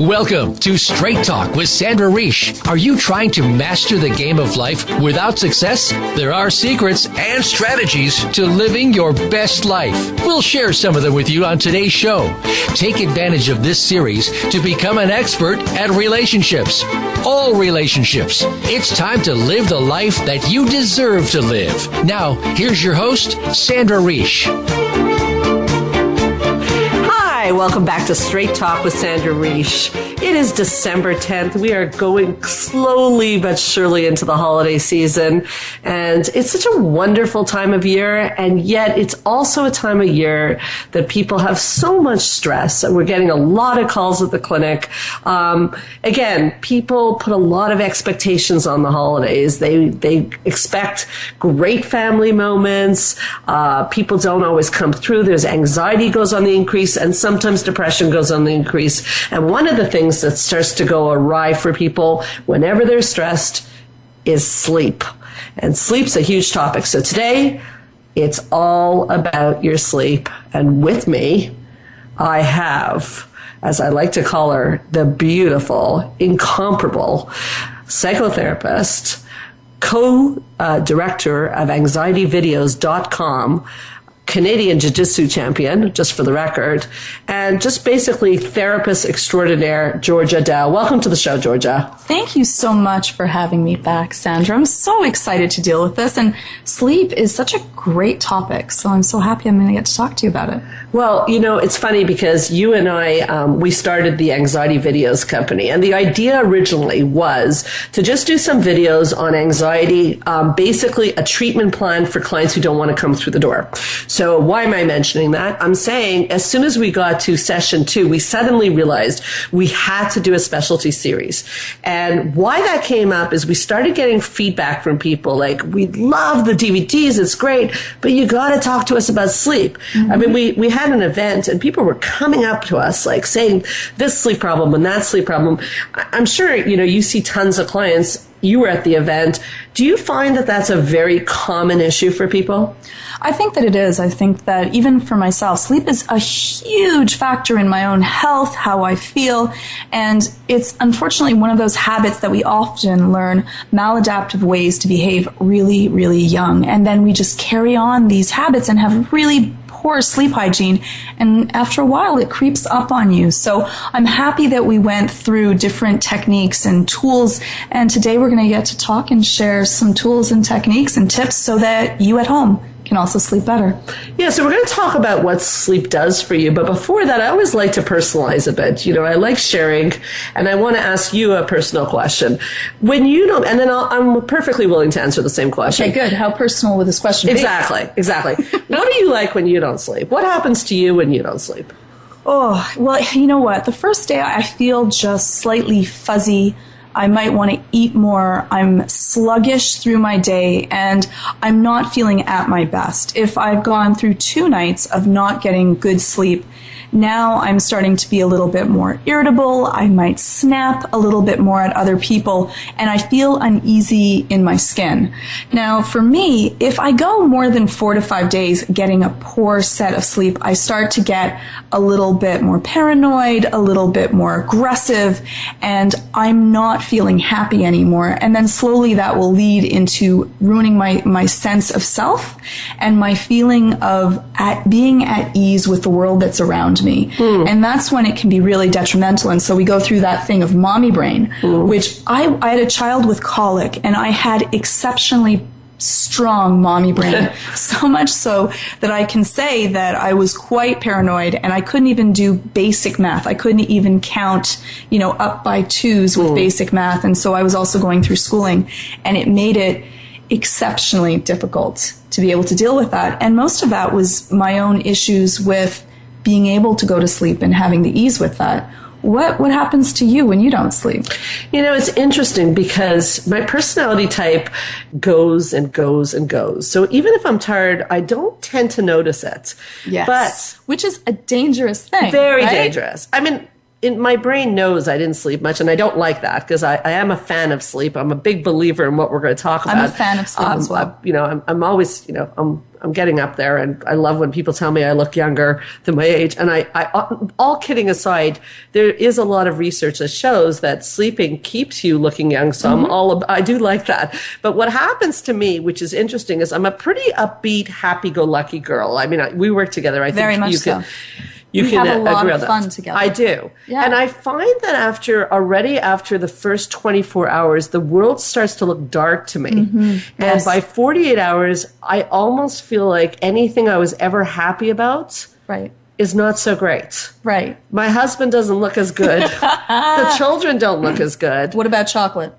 Welcome to Straight Talk with Sandra Reish. Are you trying to master the game of life without success? There are secrets and strategies to living your best life. We'll share some of them with you on today's show. Take advantage of this series to become an expert at relationships. All relationships. It's time to live the life that you deserve to live. Now, here's your host, Sandra Reish. Hi, welcome back to Straight Talk with Sandra Reish. It is December 10th. We are going slowly but surely into the holiday season, and it's such a wonderful time of year, and yet it's also a time of year that people have so much stress. We're getting a lot of calls at the clinic. Again, people put a lot of expectations on the holidays. They expect great family moments. People don't always come through. There's anxiety goes on the increase, and sometimes depression goes on the increase. And one of the things that starts to go awry for people whenever they're stressed is sleep. And sleep's a huge topic. So today, it's all about your sleep. And with me, I have, as I like to call her, the beautiful, incomparable psychotherapist, co-director of anxietyvideos.com, Canadian Jiu-Jitsu champion, just for the record, and just basically therapist extraordinaire, Georgia Dow. Welcome to the show, Georgia. Thank you so much for having me back, Sandra. I'm so excited to deal with this, and sleep is such a great topic, so I'm so happy I'm going to get to talk to you about it. Well, you know, it's funny because you and I, we started the Anxiety Videos company, and the idea originally was to just do some videos on anxiety, basically a treatment plan for clients who don't want to come through the door. So why am I mentioning that? I'm saying as soon as we got to session 2, we suddenly realized we had to do a specialty series. And why that came up is we started getting feedback from people like, we love the DVDs, it's great, but you got to talk to us about sleep. Mm-hmm. I mean, we had an event and people were coming up to us like saying this sleep problem and that sleep problem. I'm sure, you know, you see tons of clients. You were at the event. Do you find that that's a very common issue for people? I think that it is. I think that even for myself, sleep is a huge factor in my own health, how I feel, and it's unfortunately one of those habits that we often learn maladaptive ways to behave really, really young. And then we just carry on these habits and have really poor sleep hygiene, and after a while it creeps up on you. So I'm happy that we went through different techniques and tools, and today we're going to get to talk and share some tools and techniques and tips so that you at home can also sleep better. Yeah, so we're going to talk about what sleep does for you. But before that, I always like to personalize a bit. You know, I like sharing, and I want to ask you a personal question. When you don't, and then I'm perfectly willing to answer the same question. Okay, good. How personal would this question be? Exactly. What do you like when you don't sleep? What happens to you when you don't sleep? Oh, well, you know what? The first day I feel just slightly fuzzy. I might want to eat more. I'm sluggish through my day, and I'm not feeling at my best. If I've gone through 2 nights of not getting good sleep, now I'm starting to be a little bit more irritable. I might snap a little bit more at other people, and I feel uneasy in my skin. Now, for me, if I go more than 4 to 5 days getting a poor set of sleep, I start to get a little bit more paranoid, a little bit more aggressive, and I'm not feeling happy anymore. And then slowly that will lead into ruining my sense of self and my feeling of being at ease with the world that's around me. And that's when it can be really detrimental. And so we go through that thing of mommy brain, which I had a child with colic, and I had exceptionally strong mommy brain, so much so that I can say that I was quite paranoid, and I couldn't even do basic math. I couldn't even count, up by 2s with basic math. And so I was also going through schooling, and it made it exceptionally difficult to be able to deal with that. And most of that was my own issues with being able to go to sleep and having the ease with that. What happens to you when you don't sleep? It's interesting because my personality type goes and goes and goes. So even if I'm tired, I don't tend to notice it. Yes. But which is a dangerous thing. Very right? dangerous. I mean, my brain knows I didn't sleep much, and I don't like that because I am a fan of sleep. I'm a big believer in what we're going to talk about. I'm a fan of sleep as well. I'm always, I'm getting up there, and I love when people tell me I look younger than my age. And I all kidding aside, there is a lot of research that shows that sleeping keeps you looking young. So I do like that. But what happens to me, which is interesting, is I'm a pretty upbeat, happy-go-lucky girl. I mean, we work together. I think very much so. You can have a lot agree of on fun that. together. I do. Yeah. And I find that after the first 24 hours, the world starts to look dark to me. And Yes. by 48 hours, I almost feel like anything I was ever happy about Right. is not so great. Right. My husband doesn't look as good. The children don't look as good. What about chocolate?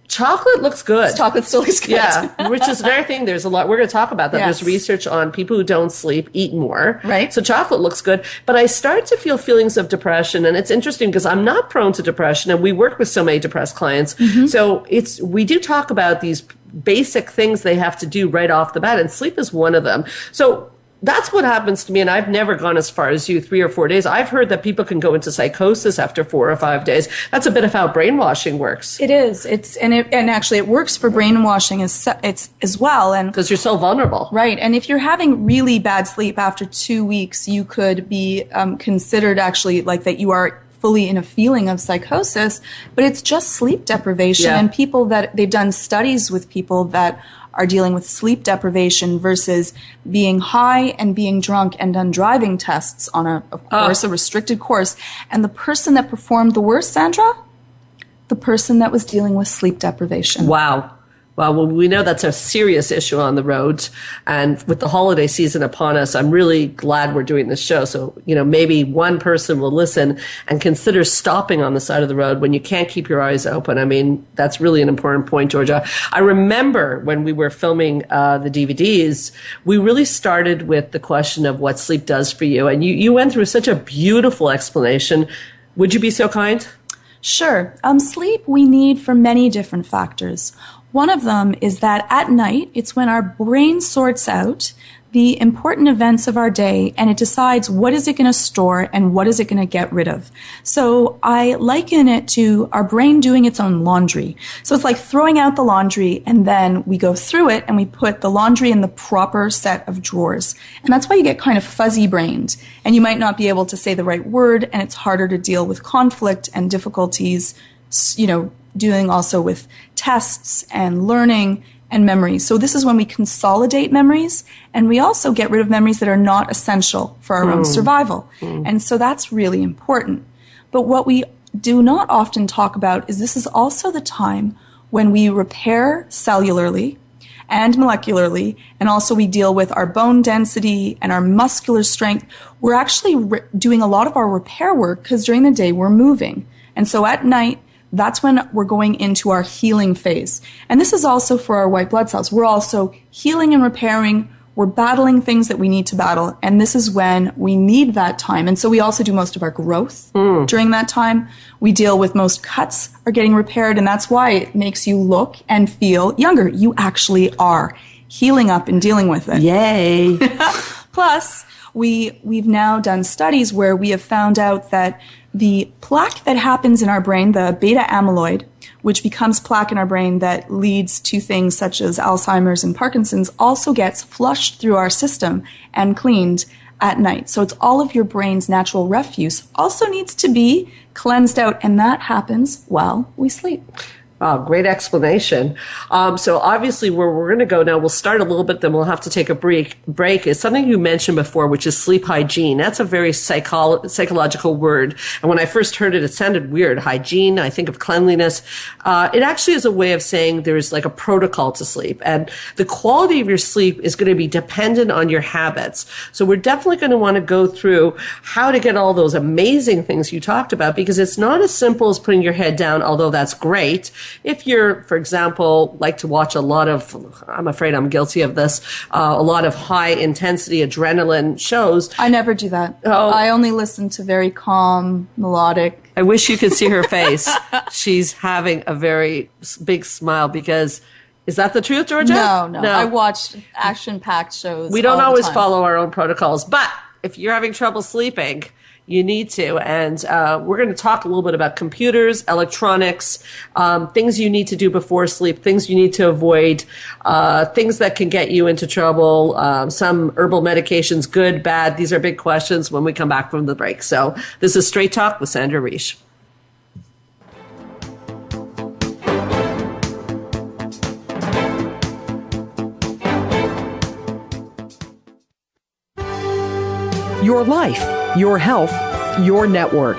Chocolate looks good. Chocolate still looks good. Yeah, which is another thing. There's a lot. We're going to talk about that. Yes. There's research on people who don't sleep eat more. Right. So chocolate looks good. But I start to feel feelings of depression. And it's interesting because I'm not prone to depression. And we work with so many depressed clients. So we do talk about these basic things they have to do right off the bat. And sleep is one of them. So that's what happens to me. And I've never gone as far as you, 3 or 4 days. I've heard that people can go into psychosis after 4 or 5 days. That's a bit of how brainwashing works. It is. And actually it works for brainwashing as well. And Because you're so vulnerable. right. And if you're having really bad sleep after 2 weeks, you could be considered actually like that you are fully in a feeling of psychosis, but it's just sleep deprivation. Yeah. And people that they've done studies with people that are dealing with sleep deprivation versus being high and being drunk and done driving tests on a restricted course. And the person that performed the worst, Sandra, the person that was dealing with sleep deprivation. Wow. Well, we know that's a serious issue on the road. And with the holiday season upon us, I'm really glad we're doing this show. So, maybe one person will listen and consider stopping on the side of the road when you can't keep your eyes open. I mean, that's really an important point, Georgia. I remember when we were filming the DVDs, we really started with the question of what sleep does for you. And you went through such a beautiful explanation. Would you be so kind? Sure. Sleep we need for many different factors. One of them is that at night, it's when our brain sorts out the important events of our day and it decides what is it going to store and what is it going to get rid of. So I liken it to our brain doing its own laundry. So it's like throwing out the laundry and then we go through it and we put the laundry in the proper set of drawers. And that's why you get kind of fuzzy brained and you might not be able to say the right word and it's harder to deal with conflict and difficulties, doing also with tests and learning and memories. So this is when we consolidate memories and we also get rid of memories that are not essential for our own survival. And so that's really important. But what we do not often talk about is this is also the time when we repair cellularly and molecularly, and also we deal with our bone density and our muscular strength. We're actually doing a lot of our repair work because during the day we're moving. And so at night, that's when we're going into our healing phase. And this is also for our white blood cells. We're also healing and repairing. We're battling things that we need to battle. And this is when we need that time. And so we also do most of our growth during that time. We deal with most cuts are getting repaired. And that's why it makes you look and feel younger. You actually are healing up and dealing with it. Yay. Plus, we've now done studies where we have found out that the plaque that happens in our brain, the beta amyloid, which becomes plaque in our brain that leads to things such as Alzheimer's and Parkinson's, also gets flushed through our system and cleaned at night. So it's all of your brain's natural refuse also needs to be cleansed out, and that happens while we sleep. Wow, great explanation. So obviously where we're going to go now, we'll start a little bit, then we'll have to take a break, is something you mentioned before, which is sleep hygiene. That's a very psychological word. And when I first heard it, it sounded weird. Hygiene, I think of cleanliness. It actually is a way of saying there's like a protocol to sleep. And the quality of your sleep is going to be dependent on your habits. So we're definitely going to want to go through how to get all those amazing things you talked about, because it's not as simple as putting your head down, although that's great. If you're, for example, like to watch a lot of, I'm afraid I'm guilty of this, a lot of high intensity adrenaline shows. I never do that. Oh. I only listen to very calm, melodic. I wish you could see her face. She's having a very big smile because, is that the truth, Georgia? No. I watch action-packed shows. We don't all the always time. follow our own protocols, but if you're having trouble sleeping, you need to. And we're going to talk a little bit about computers, electronics, things you need to do before sleep, things you need to avoid, things that can get you into trouble, some herbal medications, good, bad. These are big questions when we come back from the break. So this is Straight Talk with Sandra Reish. Your life, your health, your network.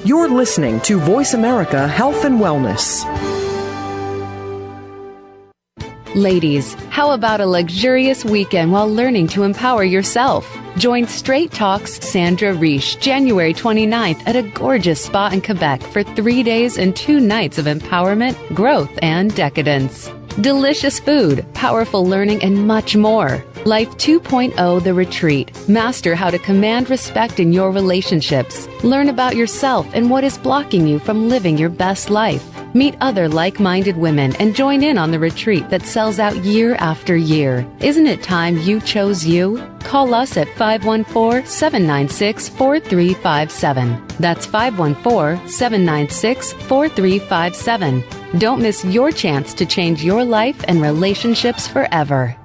You're listening to Voice America Health and Wellness. Ladies, how about a luxurious weekend while learning to empower yourself? Join Straight Talk's Sandra Reish January 29th at a gorgeous spa in Quebec for 3 days and 2 nights of empowerment, growth, and decadence. Delicious food, powerful learning, and much more. Life 2.0 The Retreat. Master how to command respect in your relationships. Learn about yourself and what is blocking you from living your best life. Meet other like-minded women and join in on the retreat that sells out year after year. Isn't it time you chose you? Call us at 514-796-4357. That's 514-796-4357. Don't miss your chance to change your life and relationships forever.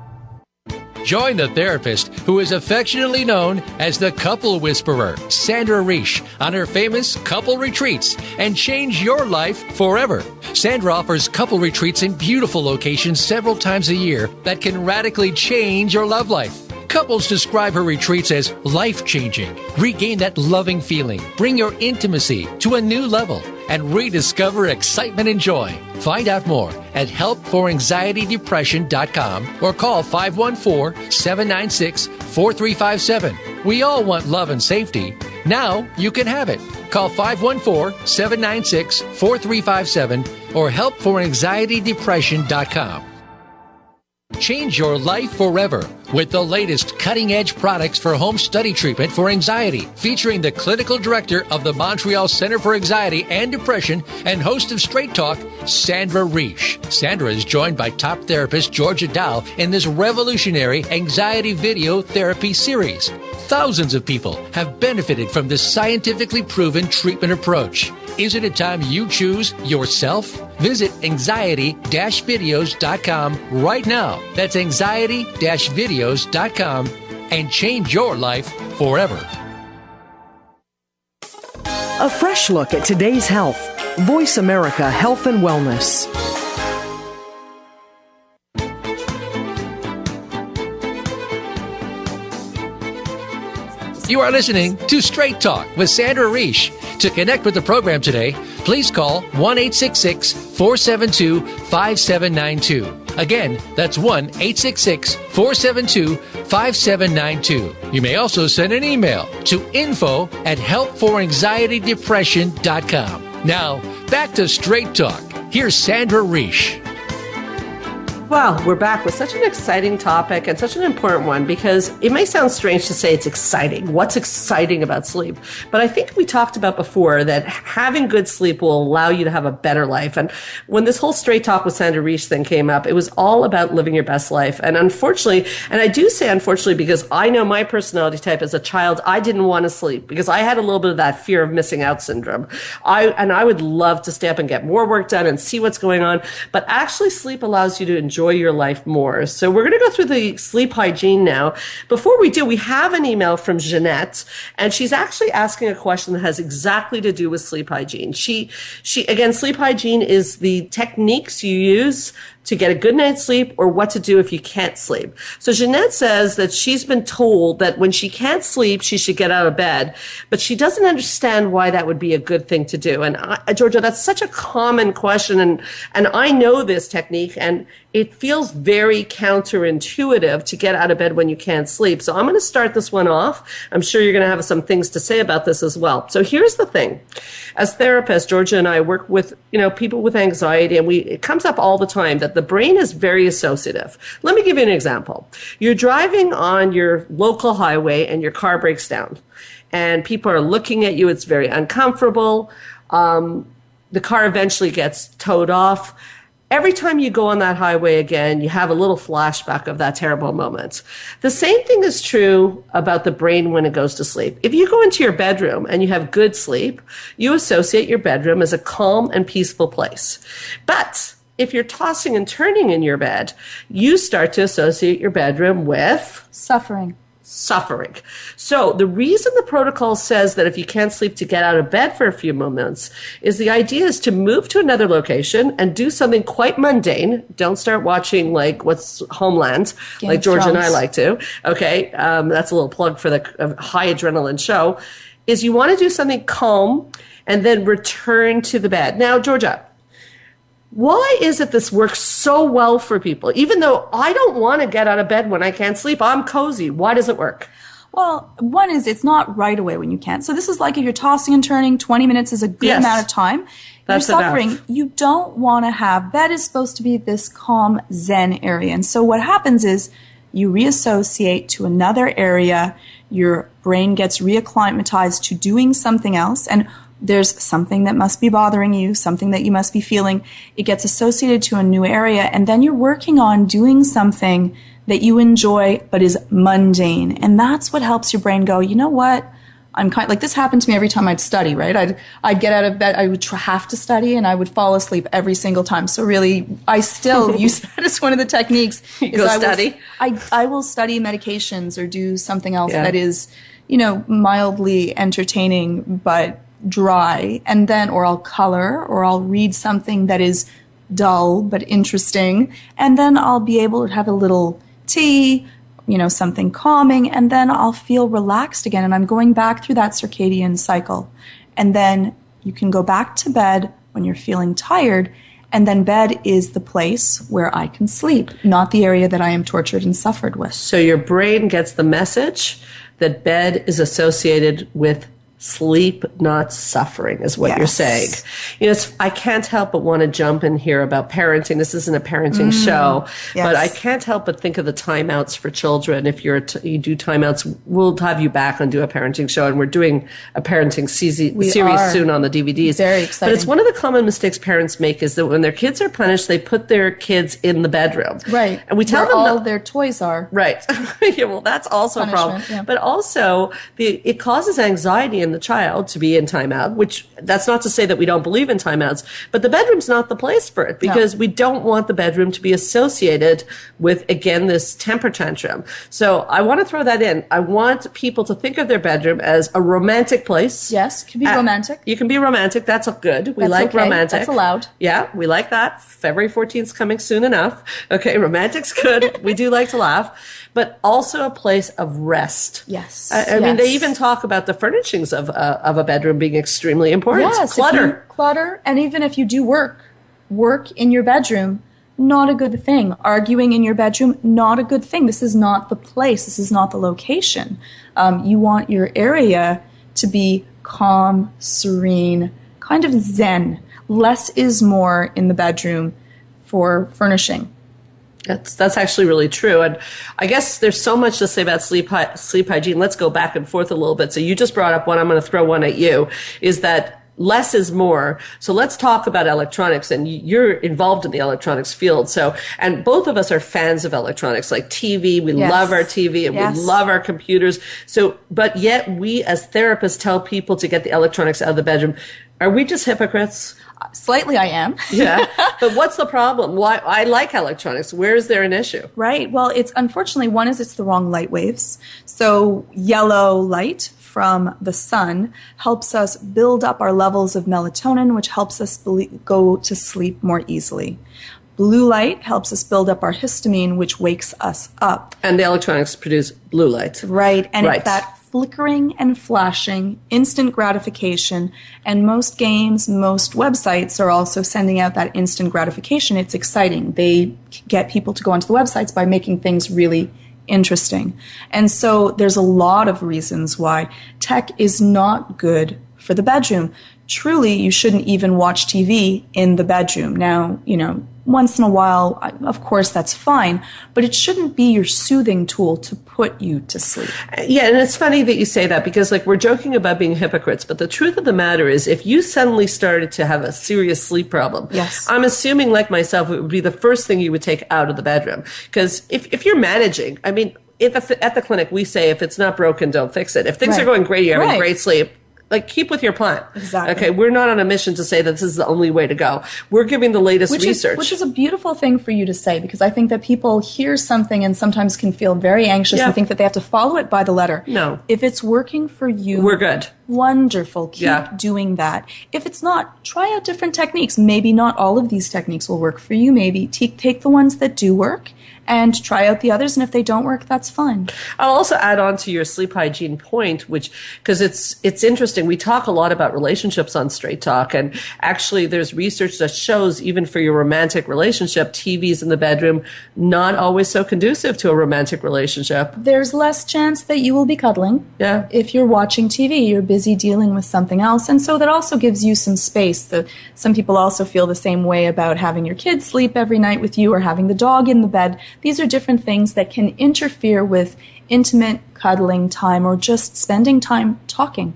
Join the therapist who is affectionately known as the Couple Whisperer, Sandra Reish, on her famous couple retreats and change your life forever. Sandra offers couple retreats in beautiful locations several times a year that can radically change your love life. Couples describe her retreats as life-changing. Regain that loving feeling, bring your intimacy to a new level, and rediscover excitement and joy. Find out more at helpforanxietydepression.com or call 514-796-4357. We all want love and safety. Now you can have it. Call 514-796-4357 or helpforanxietydepression.com. Change your life forever with the latest cutting-edge products for home study treatment for anxiety, featuring the clinical director of the Montreal Center for Anxiety and Depression and host of Straight Talk, Sandra Reish. Sandra is joined by top therapist Georgia Dow in this revolutionary anxiety video therapy series. Thousands of people have benefited from this scientifically proven treatment approach. Isn't it time you choose yourself? Visit anxiety-videos.com right now. That's anxiety-videos.com and change your life forever. A fresh look at today's health. Voice America Health and Wellness. You are listening to Straight Talk with Sandra Reish. To connect with the program today, please call 1-866-472-5792. Again, that's 1-866-472-5792. You may also send an email to info@helpforanxietydepression.com. Now, back to Straight Talk. Here's Sandra Reish. Well, we're back with such an exciting topic and such an important one, because it may sound strange to say it's exciting. What's exciting about sleep? But I think we talked about before that having good sleep will allow you to have a better life. And when this whole Straight Talk with Sandra Reish thing came up, it was all about living your best life. And unfortunately, and I do say unfortunately because I know my personality type as a child, I didn't want to sleep because I had a little bit of that fear of missing out syndrome. I would love to stay up and get more work done and see what's going on. But actually sleep allows you to enjoy your life more. So we're going to go through the sleep hygiene now. Before we do, we have an email from Jeanette, and she's actually asking a question that has exactly to do with sleep hygiene. She again, sleep hygiene is the techniques you use to get a good night's sleep or what to do if you can't sleep. So Jeanette says that she's been told that when she can't sleep, she should get out of bed, but she doesn't understand why that would be a good thing to do. And Georgia, that's such a common question. And I know this technique, and it feels very counterintuitive to get out of bed when you can't sleep. So I'm going to start this one off. I'm sure you're going to have some things to say about this as well. So here's the thing. As therapists, Georgia and I work with, people with anxiety, and it comes up all the time that the brain is very associative. Let me give you an example. You're driving on your local highway and your car breaks down, and people are looking at you. It's very uncomfortable. The car eventually gets towed off. every time you go on that highway again, you have a little flashback of that terrible moment. The same thing is true about the brain when it goes to sleep. If you go into your bedroom and you have good sleep, you associate your bedroom as a calm and peaceful place. But if you're tossing and turning in your bed, you start to associate your bedroom with Suffering. So the reason the protocol says that if you can't sleep to get out of bed for a few moments is the idea is to move to another location and do something quite mundane. Don't start watching like what's Homeland, like George and I like to. Okay. That's a little plug for the high adrenaline show is you want to do something calm and then return to the bed. Now, Georgia, why is it this works so well for people? Even though I don't want to get out of bed when I can't sleep, I'm cozy. Why does it work? Well, one is it's not right away when you can't. So this is like if you're tossing and turning, 20 minutes is a good amount of time. That's you're suffering. enough. You don't want to have, bed is supposed to be this calm Zen area. And so what happens is you reassociate to another area. Your brain gets reacclimatized to doing something else. And there's something that must be bothering you, something that you must be feeling. It gets associated to a new area, and then you're working on doing something that you enjoy but is mundane. And that's what helps your brain go, you know what? I'm kind like this happened to me every time I'd study, right? I'd get out of bed, I would have to study, and I would fall asleep every single time. So really, I still use that as one of the techniques. I will study medications or do something else that is, mildly entertaining but dry, and then or I'll color or I'll read something that is dull but interesting, and then I'll be able to have a little tea, something calming, and then I'll feel relaxed again, and I'm going back through that circadian cycle. And then you can go back to bed when you're feeling tired, and then bed is the place where I can sleep, not the area that I am tortured and suffered with. So your brain gets the message that bed is associated with sleep, not suffering, is what you're saying. I can't help but want to jump in here about parenting. This isn't a parenting show, but I can't help but think of the timeouts for children. If you do timeouts, we'll have you back and do a parenting show, and we're doing a parenting series soon on the DVDs. Very exciting. But it's one of the common mistakes parents make is that when their kids are punished, they put their kids in the bedroom. Right. And we tell them all their toys are. Right. Well, that's also a problem. Yeah. But also, it causes anxiety in the child to be in timeout, which that's not to say that we don't believe in timeouts, but the bedroom's not the place for it because we don't want the bedroom to be associated with, again, this temper tantrum. So I want to throw that in. I want people to think of their bedroom as a romantic place. Yes, can be romantic. You can be romantic. That's good. We like okay. romantic. That's allowed. Yeah, we like that. February 14th is coming soon enough. Okay, romantic's good. We do like to laugh. But also a place of rest. Yes. I mean, they even talk about the furnishings of a bedroom being extremely important. Yes. Clutter. And even if you do work in your bedroom, not a good thing. Arguing in your bedroom, not a good thing. This is not the place. This is not the location. You want your area to be calm, serene, kind of zen. Less is more in the bedroom for furnishing. That's actually really true. And I guess there's so much to say about sleep hygiene. Let's go back and forth a little bit. So you just brought up one. I'm going to throw one at you, is that less is more. So let's talk about electronics, and you're involved in the electronics field. So, and both of us are fans of electronics, like TV. We love our TV and we love our computers. So, but yet we as therapists tell people to get the electronics out of the bedroom. Are we just hypocrites? Slightly I am. Yeah. But what's the problem? Why? I like electronics. Where is there an issue? Right. Well, it's unfortunately, one is it's the wrong light waves. So yellow light from the sun helps us build up our levels of melatonin, which helps us go to sleep more easily. Blue light helps us build up our histamine, which wakes us up. And the electronics produce blue light. Right. And it's that flickering and flashing, instant gratification, and most games, most websites are also sending out that instant gratification. It's exciting. They get people to go onto the websites by making things really interesting. And so there's a lot of reasons why tech is not good for the bedroom. truly, you shouldn't even watch TV in the bedroom. Now, once in a while, of course, that's fine, but it shouldn't be your soothing tool to put you to sleep. Yeah, and it's funny that you say that because, we're joking about being hypocrites, but the truth of the matter is if you suddenly started to have a serious sleep problem, yes, I'm assuming, like myself, it would be the first thing you would take out of the bedroom. Because if you're managing, if at the clinic we say if it's not broken, don't fix it. If things are going great, you're having great sleep, keep with your plan. Exactly. Okay, we're not on a mission to say that this is the only way to go. We're giving the latest research. Which is a beautiful thing for you to say, because I think that people hear something and sometimes can feel very anxious and think that they have to follow it by the letter. No. If it's working for you, we're good. Wonderful. Keep doing that. If it's not, try out different techniques. Maybe not all of these techniques will work for you. Maybe take the ones that do work and try out the others. And if they don't work, that's fine. I'll also add on to your sleep hygiene point, because it's interesting. We talk a lot about relationships on Straight Talk, and actually there's research that shows even for your romantic relationship, TVs in the bedroom, not always so conducive to a romantic relationship. There's less chance that you will be cuddling. Yeah. If you're watching TV, you're busy dealing with something else. And so that also gives you some space. Some people also feel the same way about having your kids sleep every night with you or having the dog in the bed. These are different things that can interfere with intimate cuddling time or just spending time talking.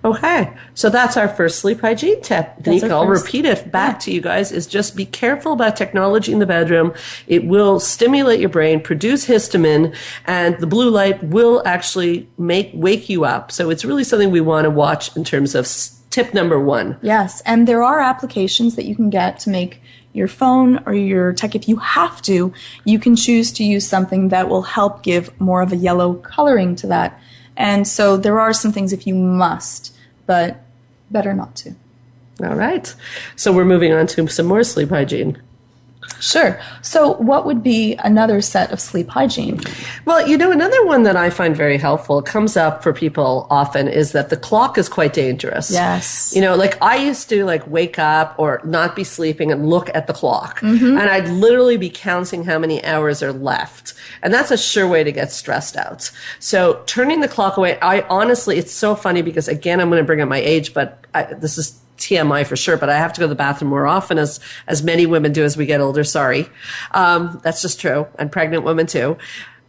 Okay, so that's our first sleep hygiene technique. I'll repeat it back to you guys, is just be careful about technology in the bedroom. It will stimulate your brain, produce histamine, and the blue light will actually wake you up. So it's really something we want to watch in terms of tip number 1. Yes, and there are applications that you can get to make your phone or your tech. If you have to, you can choose to use something that will help give more of a yellow coloring to that. And so there are some things if you must, but better not to. All right. So we're moving on to some more sleep hygiene. Sure. So what would be another set of sleep hygiene? Well, another one that I find very helpful, comes up for people often, is that the clock is quite dangerous. Yes. I used to wake up or not be sleeping and look at the clock. Mm-hmm. And I'd literally be counting how many hours are left. And that's a sure way to get stressed out. So turning the clock away, it's so funny because, again, I'm going to bring up my age, but this is TMI for sure, but I have to go to the bathroom more often, as many women do as we get older. Sorry. That's just true. And pregnant women too.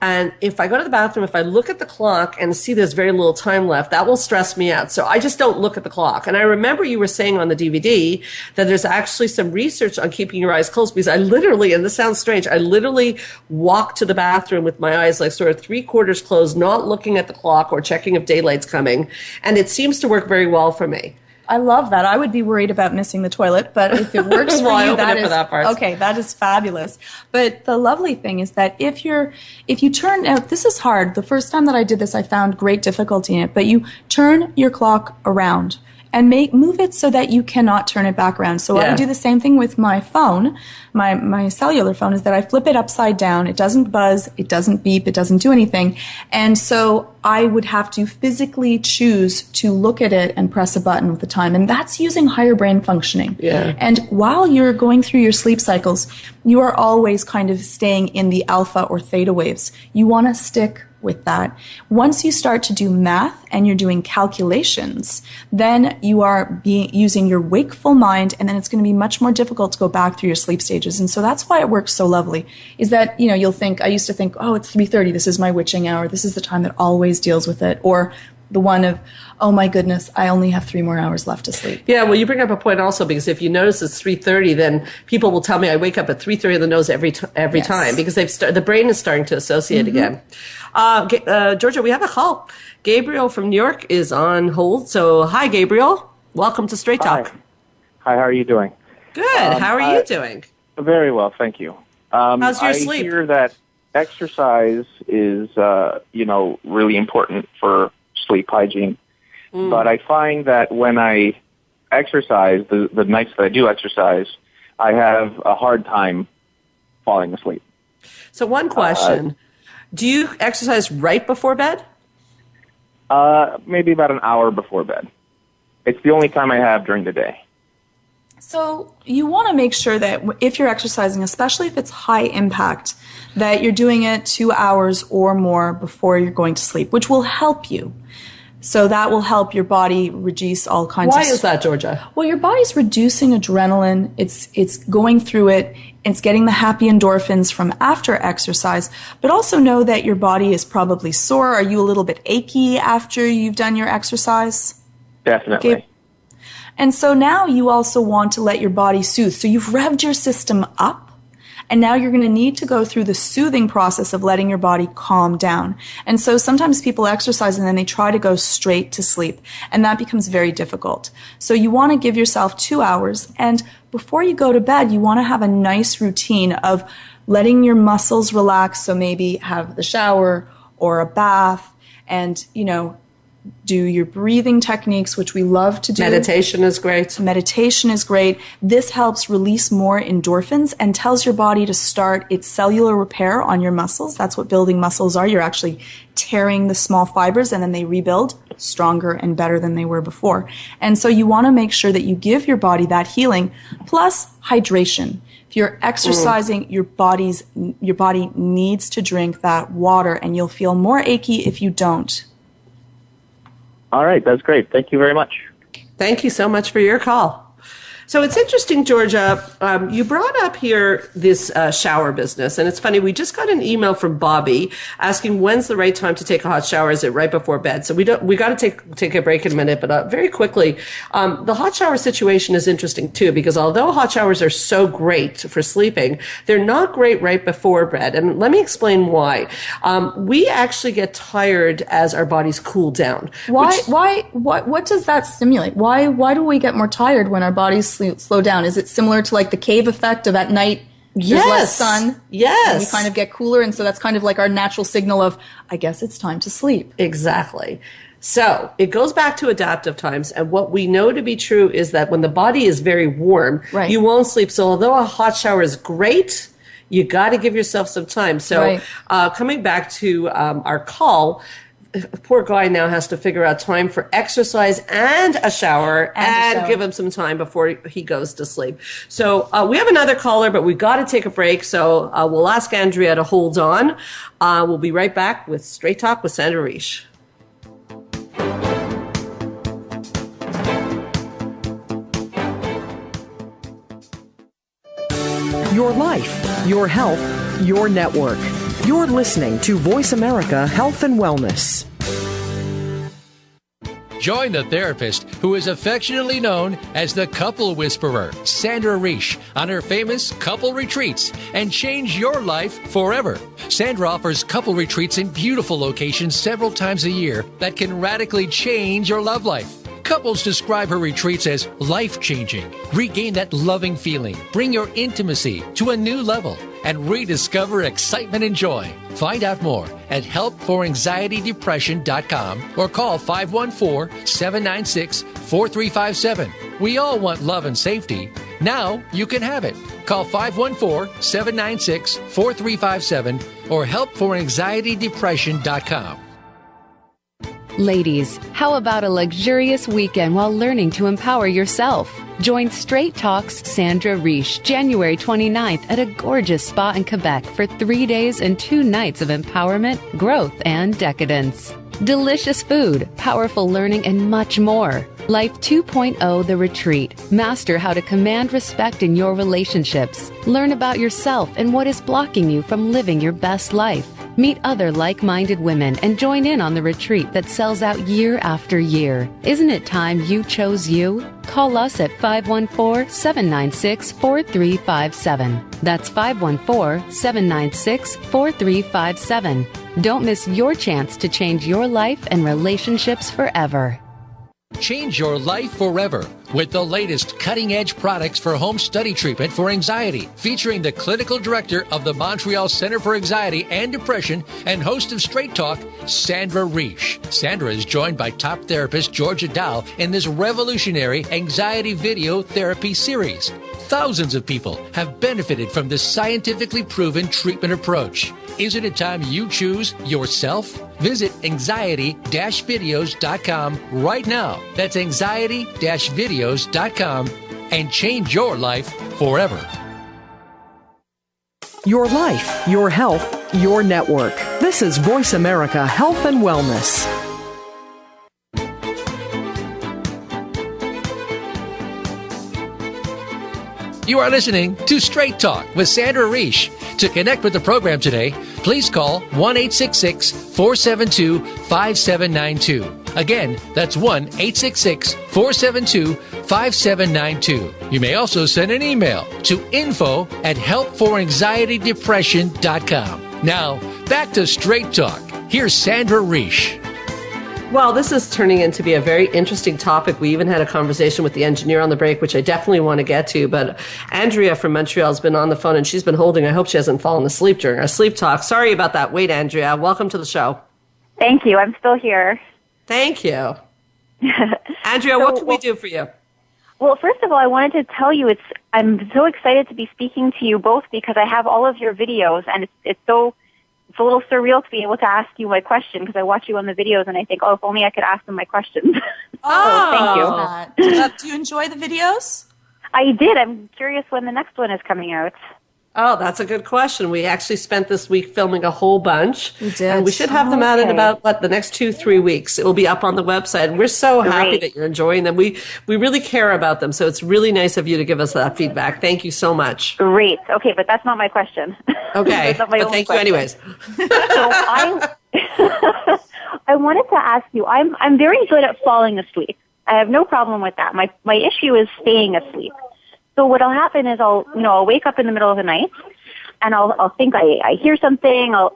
And if I go to the bathroom, if I look at the clock and see there's very little time left, that will stress me out. So I just don't look at the clock. And I remember you were saying on the DVD that there's actually some research on keeping your eyes closed, because I literally, and this sounds strange, I literally walk to the bathroom with my eyes sort of 3/4 closed, not looking at the clock or checking if daylight's coming. And it seems to work very well for me. I love that. I would be worried about missing the toilet, but if it works for you, that is fabulous. But the lovely thing is that if you turn out, this is hard. The first time that I did this, I found great difficulty in it, but you turn your clock around and move it so that you cannot turn it back around. So I do the same thing with my phone, my cellular phone, is that I flip it upside down. It doesn't buzz, it doesn't beep, it doesn't do anything. And so I would have to physically choose to look at it and press a button with the time. And that's using higher brain functioning. Yeah. And while you're going through your sleep cycles, you are always kind of staying in the alpha or theta waves. You want to stick with that. Once you start to do math and you're doing calculations, then you are using your wakeful mind, and then it's going to be much more difficult to go back through your sleep stages. And so that's why it works so lovely, is that, you'll think, I used to think, oh, it's 3:30, this is my witching hour, this is the time that always deals with it. Or the one of, oh my goodness, I only have 3 more hours left to sleep. Yeah, well, you bring up a point also, because if you notice it's 3:30, then people will tell me I wake up at 3:30 in the nose every time, because the brain is starting to associate again. Georgia, we have a call. Gabriel from New York is on hold. So, hi, Gabriel. Welcome to Straight Talk. Hi, how are you doing? Good. How are you doing? Very well, thank you. How's your sleep? I hear that exercise is, really important for sleep hygiene. But I find that when I exercise, the nights that I do exercise, I have a hard time falling asleep. So one question. Do you exercise right before bed? Maybe about an hour before bed. It's the only time I have during the day. So you want to make sure that if you're exercising, especially if it's high impact, that you're doing it 2 hours or more before you're going to sleep, which will help you. So that will help your body reduce all kinds Why of... is that, Georgia? Well, your body's reducing adrenaline. It's going through it. It's getting the happy endorphins from after exercise. But also know that your body is probably sore. Are you a little bit achy after you've done your exercise? Definitely. Okay. And so now you also want to let your body soothe. So you've revved your system up. And now you're going to need to go through the soothing process of letting your body calm down. And so sometimes people exercise and then they try to go straight to sleep. And that becomes very difficult. So you want to give yourself 2 hours. And before you go to bed, you want to have a nice routine of letting your muscles relax. So maybe have the shower or a bath and, do your breathing techniques, which we love to do. Meditation is great. Meditation is great. This helps release more endorphins and tells your body to start its cellular repair on your muscles. That's what building muscles are. You're actually tearing the small fibers and then they rebuild stronger and better than they were before. And so you want to make sure that you give your body that healing plus hydration. If you're exercising, your body needs to drink that water and you'll feel more achy if you don't. All right, that's great. Thank you very much. Thank you so much for your call. So it's interesting, Georgia, you brought up here this shower business. And it's funny, we just got an email from Bobby asking when's the right time to take a hot shower. Is it right before bed? So we got to take a break in a minute. But very quickly, the hot shower situation is interesting, too, because although hot showers are so great for sleeping, they're not great right before bed. And let me explain why. We actually get tired as our bodies cool down. What does that stimulate? Why do we get more tired when our bodies slow down? Is it similar to like the cave effect of at night there's less sun? Yes. And we kind of get cooler, and so that's kind of like our natural signal of, I guess it's time to sleep. Exactly. So it goes back to adaptive times, and what we know to be true is that when the body is very warm, you won't sleep. So although a hot shower is great, you got to give yourself some time. So coming back to our call, poor guy now has to figure out time for exercise and a shower and give him some time before he goes to sleep. So we have another caller, but we got to take a break. So we'll ask Andrea to hold on. We'll be right back with Straight Talk with Sandra Reish. Your life, your health, your network. You're listening to Voice America Health and Wellness. Join the therapist who is affectionately known as the Couple Whisperer, Sandra Reish, on her famous couple retreats and change your life forever. Sandra offers couple retreats in beautiful locations several times a year that can radically change your love life. Couples describe her retreats as life-changing. Regain that loving feeling, bring your intimacy to a new level, and rediscover excitement and joy. Find out more at helpforanxietydepression.com or call 514-796-4357. We all want love and safety. Now you can have it. Call 514-796-4357 or helpforanxietydepression.com. Ladies, how about a luxurious weekend while learning to empower yourself? Join Straight Talk's Sandra Reish January 29th at a gorgeous spa in Quebec for 3 days and 2 nights of empowerment, growth, and decadence. Delicious food, powerful learning, and much more. Life 2.0 The Retreat. Master how to command respect in your relationships. Learn about yourself and what is blocking you from living your best life. Meet other like-minded women and join in on the retreat that sells out year after year. Isn't it time you chose you? Call us at 514-796-4357. That's 514-796-4357. Don't miss your chance to change your life and relationships forever. Change your life forever with the latest cutting-edge products for home study treatment for anxiety, featuring the clinical director of the Montreal Center for Anxiety and Depression and host of Straight Talk, Sandra Reish. Sandra is joined by top therapist Georgia Dow in this revolutionary anxiety video therapy series. Thousands of people have benefited from this scientifically proven treatment approach. Isn't it time you choose yourself? Visit anxiety-videos.com right now. That's anxiety-videos.com and change your life forever. Your life, your health, your network. This is Voice America Health and Wellness. You are listening to Straight Talk with Sandra Reish. To connect with the program today, please call 1-866-472-5792. Again, that's 1-866-472-5792. You may also send an email to info@helpforanxietydepression.com. Now, back to Straight Talk. Here's Sandra Reish. Well, this is turning into be a very interesting topic. We even had a conversation with the engineer on the break, which I definitely want to get to. But Andrea from Montreal has been on the phone, and she's been holding. I hope she hasn't fallen asleep during our sleep talk. Sorry about that. Wait, Andrea. Welcome to the show. Thank you. I'm still here. Thank you. Andrea, what can we do for you? Well, first of all, I wanted to tell you I'm so excited to be speaking to you both because I have all of your videos, and it's a little surreal to be able to ask you my question because I watch you on the videos and I think, if only I could ask them my questions. Thank you. Do you enjoy the videos? I did. I'm curious when the next one is coming out. Oh, that's a good question. We actually spent this week filming a whole bunch. We did. And we should have them out in about, the next 2-3 weeks. It will be up on the website. And we're so happy that you're enjoying them. We really care about them. So it's really nice of you to give us that feedback. Thank you so much. Great. Okay, but that's not my question. Okay, but thank you anyways. So I wanted to ask you, I'm very good at falling asleep. I have no problem with that. My issue is staying asleep. So what'll happen is I'll wake up in the middle of the night and I'll think I hear something, I'll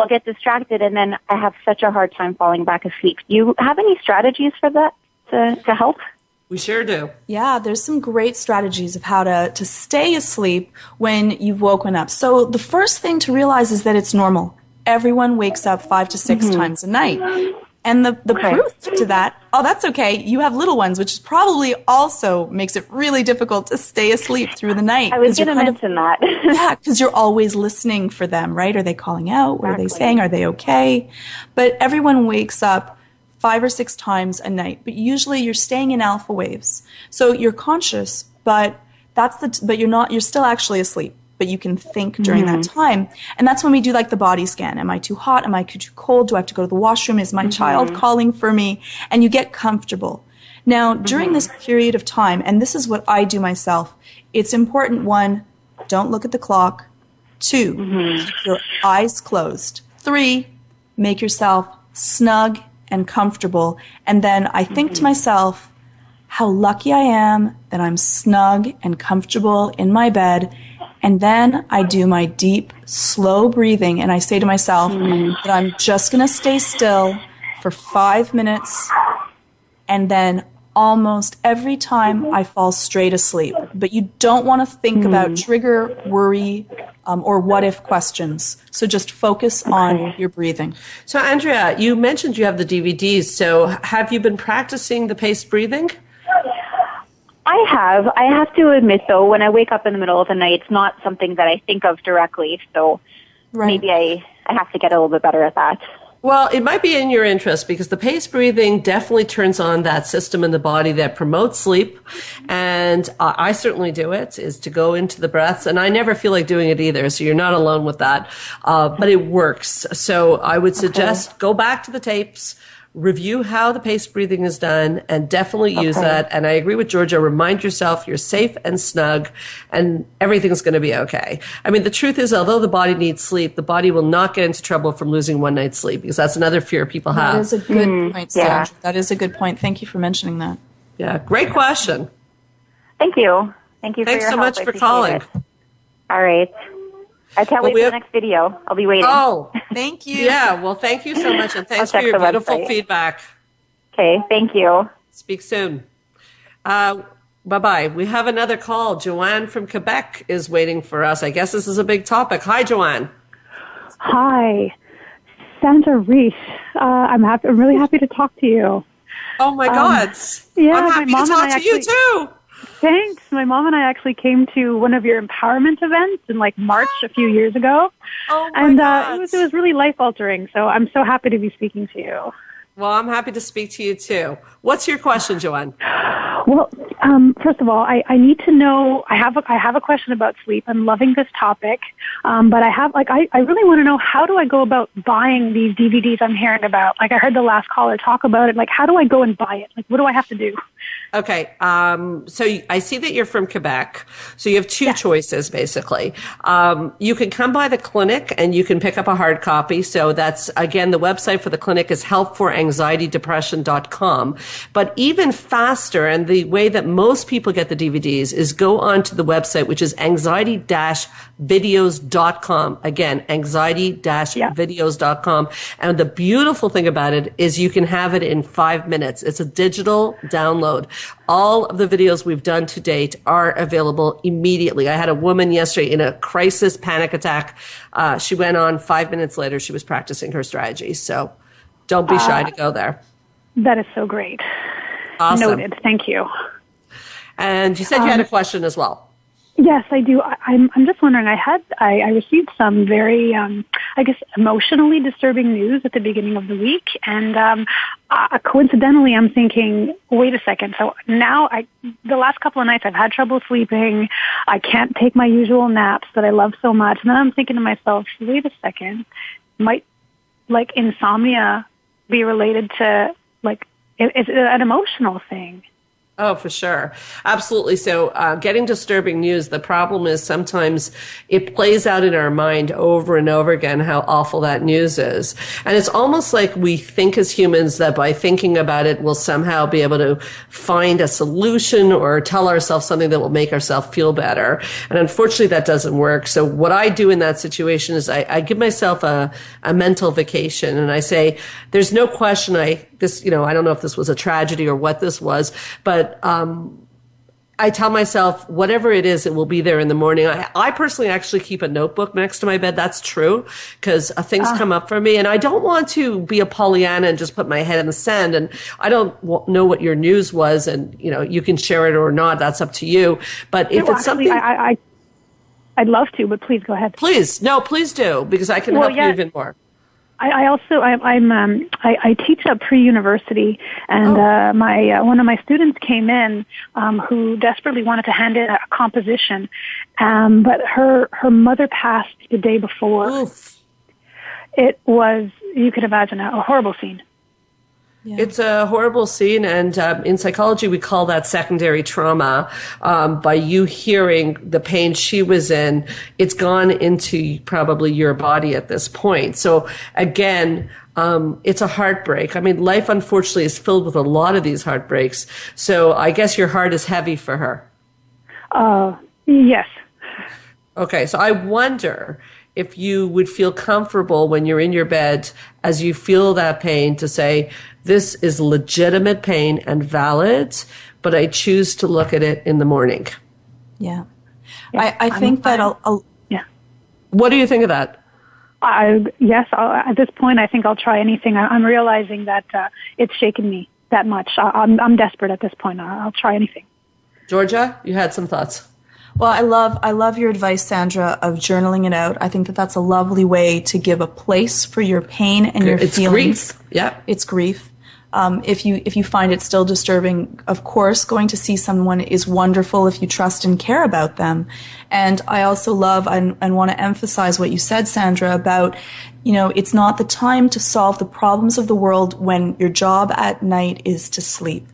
get distracted and then I have such a hard time falling back asleep. Do you have any strategies for that to help? We sure do. Yeah, there's some great strategies of how to stay asleep when you've woken up. So the first thing to realize is that it's normal. Everyone wakes up 5 to 6 times a night. And the proof to that, that's okay. You have little ones, which probably also makes it really difficult to stay asleep through the night. I was going to mention that. Yeah, because you're always listening for them, right? Are they calling out? What are they saying? Are they okay? But everyone wakes up 5 or 6 times a night. But usually you're staying in alpha waves. So you're conscious, but you're still actually asleep. But you can think during that time. And that's when we do the body scan. Am I too hot? Am I too cold? Do I have to go to the washroom? Is my child calling for me? And you get comfortable. Now, during this period of time, and this is what I do myself, it's important, 1, don't look at the clock. 2, keep your eyes closed. 3, make yourself snug and comfortable. And then I think to myself, how lucky I am that I'm snug and comfortable in my bed. And then I do my deep, slow breathing, and I say to myself that I'm just going to stay still for 5 minutes, and then almost every time I fall straight asleep. But you don't want to think about trigger, worry, or what-if questions. So just focus on your breathing. So, Andrea, you mentioned you have the DVDs. So have you been practicing the paced breathing? I have. I have to admit, though, when I wake up in the middle of the night, it's not something that I think of directly. So maybe I have to get a little bit better at that. Well, it might be in your interest because the paced breathing definitely turns on that system in the body that promotes sleep. And I certainly do it, is to go into the breaths. And I never feel like doing it either, so you're not alone with that. But it works. So I would suggest go back to the tapes, review how the paced breathing is done, and definitely use that. And I agree with Georgia. Remind yourself you're safe and snug, and everything's going to be okay. I mean, the truth is, although the body needs sleep, the body will not get into trouble from losing one night's sleep, because that's another fear people have. That is a good point, Sandra. That is a good point. Thank you for mentioning that. Yeah, great question. Thank you. Thank you for your help. Thanks so much for calling. It. All right. I can't wait for the next video. I'll be waiting. Oh, thank you. Yeah, well, thank you so much, and thanks for your beautiful feedback. Okay, thank you. Speak soon. Bye-bye. We have another call. Joanne from Quebec is waiting for us. I guess this is a big topic. Hi, Joanne. Hi. Sandra Reish. I'm really happy to talk to you. Oh, my God. Yeah, I'm happy to talk to you, too. Thanks. My mom and I actually came to one of your empowerment events in March a few years ago. Oh, my God. It was really life-altering, so I'm so happy to be speaking to you. Well, I'm happy to speak to you, too. What's your question, Joanne? Well, first of all, I need to know, I have a question about sleep. I'm loving this topic, but I really want to know, how do I go about buying these DVDs I'm hearing about? I heard the last caller talk about it. How do I go and buy it? What do I have to do? Okay. I see that you're from Quebec. So you have two choices, basically. You can come by the clinic and you can pick up a hard copy. So that's, again, the website for the clinic is helpforanxietydepression.com. But even faster, and the way that most people get the DVDs is go onto the website, which is anxiety-videos.com. Again, anxiety-videos.com. And the beautiful thing about it is you can have it in 5 minutes. It's a digital download. All of the videos we've done to date are available immediately. I had a woman yesterday in a crisis panic attack. She went on 5 minutes later. She was practicing her strategy. So don't be shy to go there. That is so great. Awesome. Noted. Thank you. And you said you had a question as well. Yes, I do. I'm just wondering. I received some very, I guess, emotionally disturbing news at the beginning of the week, and coincidentally, I'm thinking, wait a second. So now, the last couple of nights, I've had trouble sleeping. I can't take my usual naps that I love so much, and then I'm thinking to myself, wait a second, might insomnia be related to is it an emotional thing? Oh, for sure. Absolutely. So getting disturbing news, the problem is sometimes it plays out in our mind over and over again how awful that news is. And it's almost like we think as humans that by thinking about it, we'll somehow be able to find a solution or tell ourselves something that will make ourselves feel better. And unfortunately, that doesn't work. So what I do in that situation is I give myself a mental vacation, and I say, there's no question I don't know if this was a tragedy or what this was, but I tell myself, whatever it is, it will be there in the morning. I personally actually keep a notebook next to my bed. That's true, because things come up for me, and I don't want to be a Pollyanna and just put my head in the sand. And I don't know what your news was, and you can share it or not. That's up to you. But if it's something, I'd love to, but please go ahead. Please do, because I can help you even more. I teach at pre-university, and one of my students came in who desperately wanted to hand in a composition, but her mother passed the day before. Oof. It was, you could imagine, a horrible scene. Yeah. It's a horrible scene, and in psychology we call that secondary trauma. By you hearing the pain she was in, it's gone into probably your body at this point. So again, it's a heartbreak. I mean, life unfortunately is filled with a lot of these heartbreaks. So I guess your heart is heavy for her. Yes. Okay, so I wonder if you would feel comfortable when you're in your bed as you feel that pain to say, this is legitimate pain and valid, but I choose to look at it in the morning. Yeah. I think that I'll yeah. What do you think of that? Yes, at this point, I think I'll try anything. I'm realizing that it's shaken me that much. I'm desperate at this point. I'll try anything. Georgia, you had some thoughts. Well, I love your advice, Sandra, of journaling it out. I think that that's a lovely way to give a place for your pain and your feelings. It's grief. Yeah. It's grief. If you find it still disturbing, of course, going to see someone is wonderful if you trust and care about them. And I also love and want to emphasize what you said, Sandra, about, it's not the time to solve the problems of the world when your job at night is to sleep.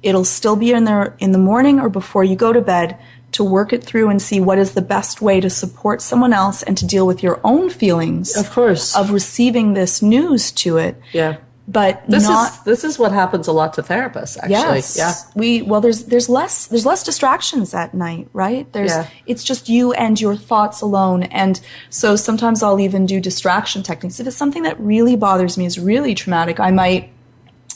It'll still be in the morning or before you go to bed to work it through and see what is the best way to support someone else and to deal with your own feelings. Of course. Of receiving this news to it. Yeah. But this is what happens a lot to therapists, actually. Yes. Yeah. There's less distractions at night, right? It's just you and your thoughts alone. And so sometimes I'll even do distraction techniques. If it's something that really bothers me, is really traumatic, I might,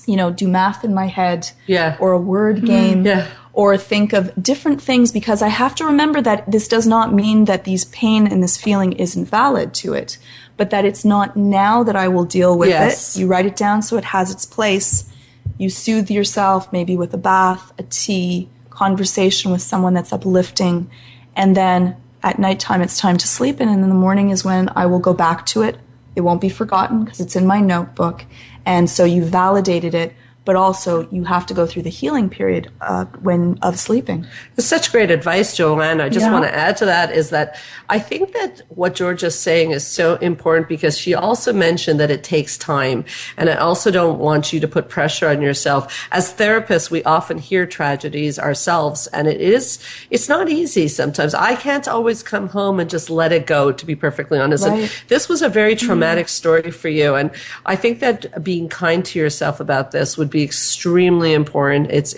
do math in my head. Yeah. Or a word game. Yeah. Or think of different things, because I have to remember that this does not mean that these pain and this feeling isn't valid to it, but that it's not now that I will deal with it. You write it down so it has its place. You soothe yourself, maybe with a bath, a tea, conversation with someone that's uplifting. And then at nighttime, it's time to sleep. And in the morning is when I will go back to it. It won't be forgotten because it's in my notebook. And so you validated it but also you have to go through the healing period of sleeping. It's such great advice, Joanne. I just want to add to that is that I think that what Georgia's saying is so important because she also mentioned that it takes time. And I also don't want you to put pressure on yourself. As therapists, we often hear tragedies ourselves, and it's not easy sometimes. I can't always come home and just let it go, to be perfectly honest. Right. And this was a very traumatic story for you. And I think that being kind to yourself about this would be extremely important. It's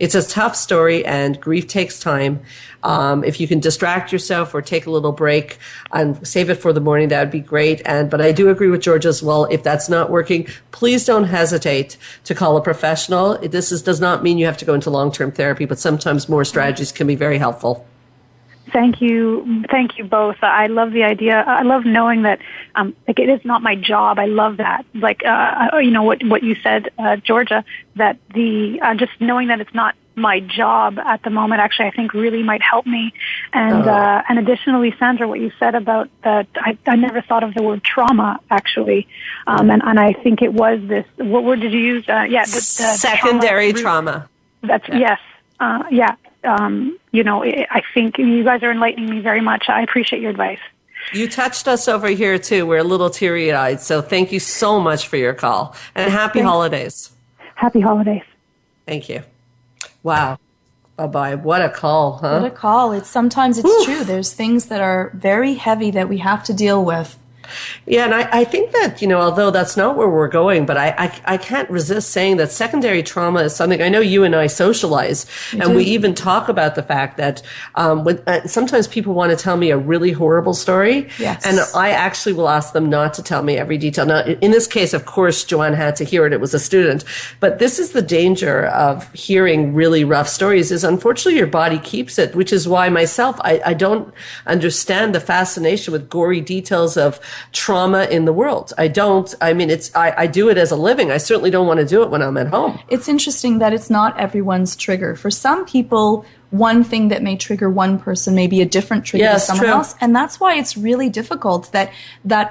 a tough story, and grief takes time. If you can distract yourself or take a little break and save it for the morning, that would be great. But I do agree with Georgia as well. If that's not working, please don't hesitate to call a professional. Does not mean you have to go into long-term therapy, but sometimes more strategies can be very helpful. Thank you both. I love the idea. I love knowing that, it is not my job. I love that. What you said, Georgia, that just knowing that it's not my job at the moment, actually, I think really might help me. And additionally, Sandra, what you said about that, I never thought of the word trauma, actually. And I think it was this, what word did you use? The secondary trauma. That's, yes. I think you guys are enlightening me very much. I appreciate your advice. You touched us over here, too. We're a little teary-eyed, so thank you so much for your call. And happy holidays. Happy holidays. Thank you. Wow. Bye-bye. What a call, huh? What a call. Sometimes it's true. There's things that are very heavy that we have to deal with. Yeah, and I think that, although that's not where we're going, but I can't resist saying that secondary trauma is something, I know you and I socialize, and we even talk about the fact that sometimes people want to tell me a really horrible story, yes. And I actually will ask them not to tell me every detail. Now, in this case, of course, Joanne had to hear it. It was a student. But this is the danger of hearing really rough stories is unfortunately your body keeps it, which is why myself, I don't understand the fascination with gory details of trauma in the world. I do it as a living. I certainly don't want to do it when I'm at home. It's interesting that it's not everyone's trigger. For some people, one thing that may trigger one person may be a different trigger to someone else. And that's why it's really difficult that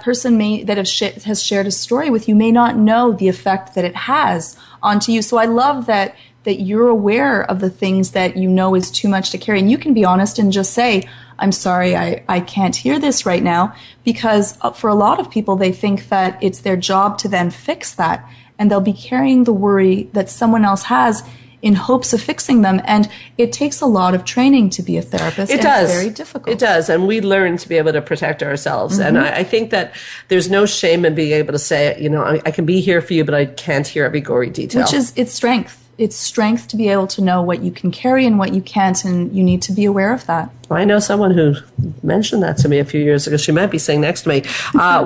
person has shared a story with you may not know the effect that it has onto you. So I love that you're aware of the things that you know is too much to carry. And you can be honest and just say, I'm sorry, I can't hear this right now, because for a lot of people, they think that it's their job to then fix that, and they'll be carrying the worry that someone else has in hopes of fixing them. And it takes a lot of training to be a therapist. It does. It's very difficult. It does. And we learn to be able to protect ourselves. Mm-hmm. And I think that there's no shame in being able to say, I can be here for you, but I can't hear every gory detail. It's strength. It's strength to be able to know what you can carry and what you can't, and you need to be aware of that. I know someone who mentioned that to me a few years ago. She might be sitting next to me.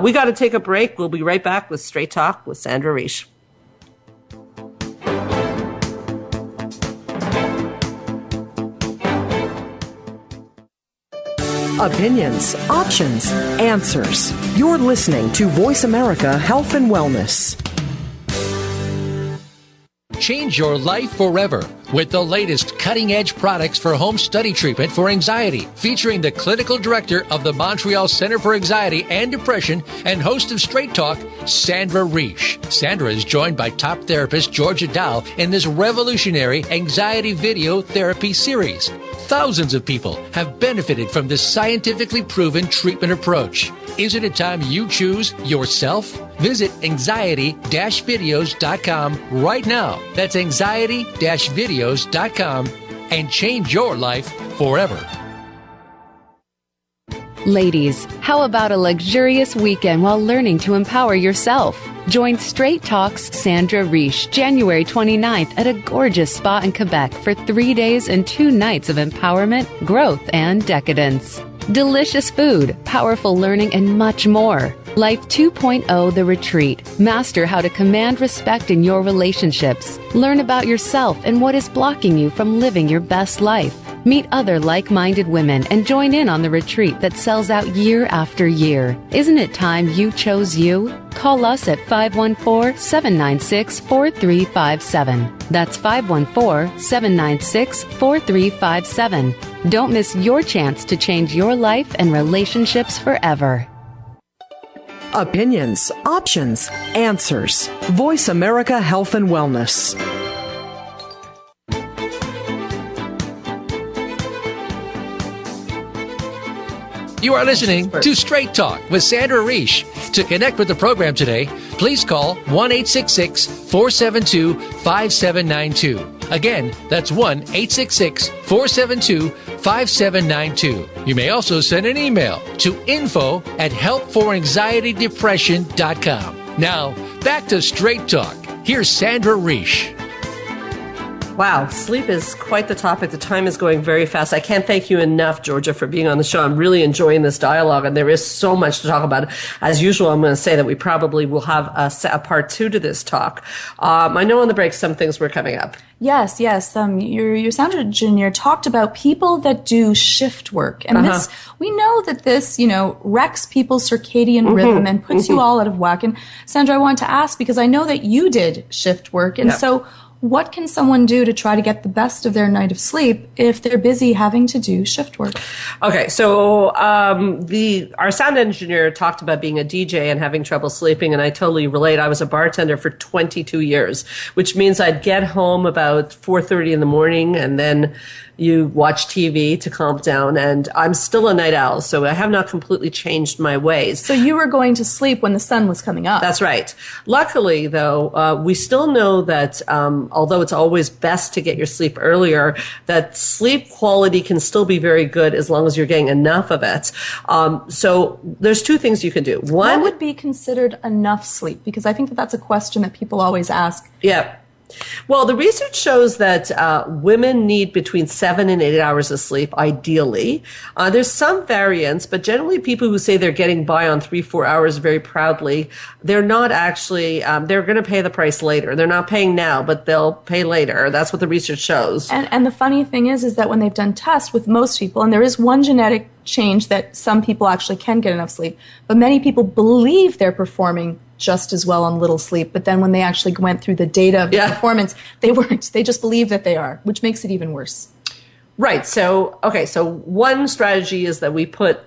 We got to take a break. We'll be right back with Straight Talk with Sandra Reish. Opinions, options, answers. You're listening to Voice America Health and Wellness. Change your life forever with the latest cutting-edge products for home study treatment for anxiety, featuring the clinical director of the Montreal Center for Anxiety and Depression and host of Straight Talk, Sandra Reish. Sandra is joined by top therapist Georgia Dow in this revolutionary anxiety video therapy series. Thousands of people have benefited from this scientifically proven treatment approach. Isn't it time you choose yourself? Visit anxiety-videos.com right now. That's anxiety-videos.com and change your life forever. Ladies, how about a luxurious weekend while learning to empower yourself? Join Straight Talk's Sandra Reish January 29th at a gorgeous spa in Quebec for 3 days and 2 nights of empowerment, growth, and decadence. Delicious food, powerful learning, and much more. Life 2.0 The Retreat. Master how to command respect in your relationships. Learn about yourself and what is blocking you from living your best life. Meet other like-minded women and join in on the retreat that sells out year after year. Isn't it time you chose you? Call us at 514-796-4357. That's 514-796-4357. Don't miss your chance to change your life and relationships forever. Opinions, options, answers. Voice America Health and Wellness. You are listening to Straight Talk with Sandra Reish. To connect with the program today, please call 1-866-472-5792. Again, that's 1-866-472-5792. You may also send an email to info@helpforanxietydepression.com. Now, back to Straight Talk. Here's Sandra Reish. Wow, sleep is quite the topic. The time is going very fast. I can't thank you enough, Georgia, for being on the show. I'm really enjoying this dialogue, and there is so much to talk about. As usual, I'm going to say that we probably will have a part 2 to this talk. I know on the break some things were coming up. Yes. Your sound engineer talked about people that do shift work. And this, we know that this, wrecks people's circadian rhythm and puts you all out of whack. And Sandra, I want to ask, because I know that you did shift work. And so what can someone do to try to get the best of their night of sleep if they're busy having to do shift work? Okay, so our sound engineer talked about being a DJ and having trouble sleeping, and I totally relate. I was a bartender for 22 years, which means I'd get home about 4:30 in the morning, and then you watch TV to calm down, and I'm still a night owl, so I have not completely changed my ways. So you were going to sleep when the sun was coming up. That's right. Luckily, though, we still know that although it's always best to get your sleep earlier, that sleep quality can still be very good as long as you're getting enough of it. So there's 2 things you can do. One, what would be considered enough sleep? Because I think that that's a question that people always ask. Yeah. Well, the research shows that women need between 7 and 8 hours of sleep, ideally. There's some variance, but generally people who say they're getting by on 3-4 hours very proudly, they're not actually, they're going to pay the price later. They're not paying now, but they'll pay later. That's what the research shows. And the funny thing is that when they've done tests with most people, and there is one genetic change that some people actually can get enough sleep, but many people believe they're performing just as well on little sleep, but then when they actually went through the data of the performance, they weren't. They just believe that they are, which makes it even worse. Right. So one strategy is that we put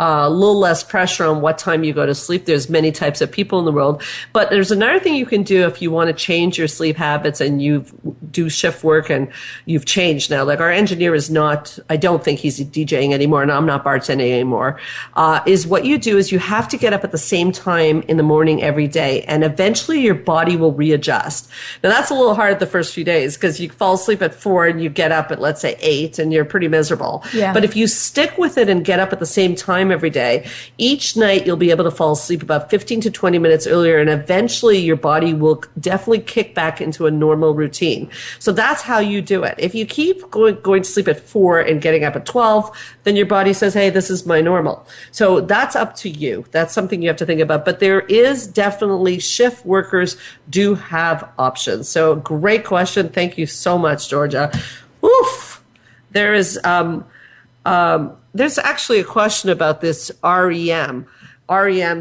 a little less pressure on what time you go to sleep. There's many types of people in the world. But there's another thing you can do if you want to change your sleep habits and you do shift work and you've changed now. Like our engineer is not, I don't think he's DJing anymore, and I'm not bartending anymore, is what you do is you have to get up at the same time in the morning every day, and eventually your body will readjust. Now that's a little hard the first few days because you fall asleep at 4 and you get up at, let's say, 8 and you're pretty miserable. Yeah. But if you stick with it and get up at the same time every day, each night you'll be able to fall asleep about 15 to 20 minutes earlier, and eventually your body will definitely kick back into a normal routine. So that's how you do it. If you keep going to sleep at 4 and getting up at 12, then your body says, hey, this is my normal. So that's up to you. That's something you have to think about. But there is definitely, shift workers do have options. So great question. Thank you so much, Georgia. Oof. There is there's actually a question about this REM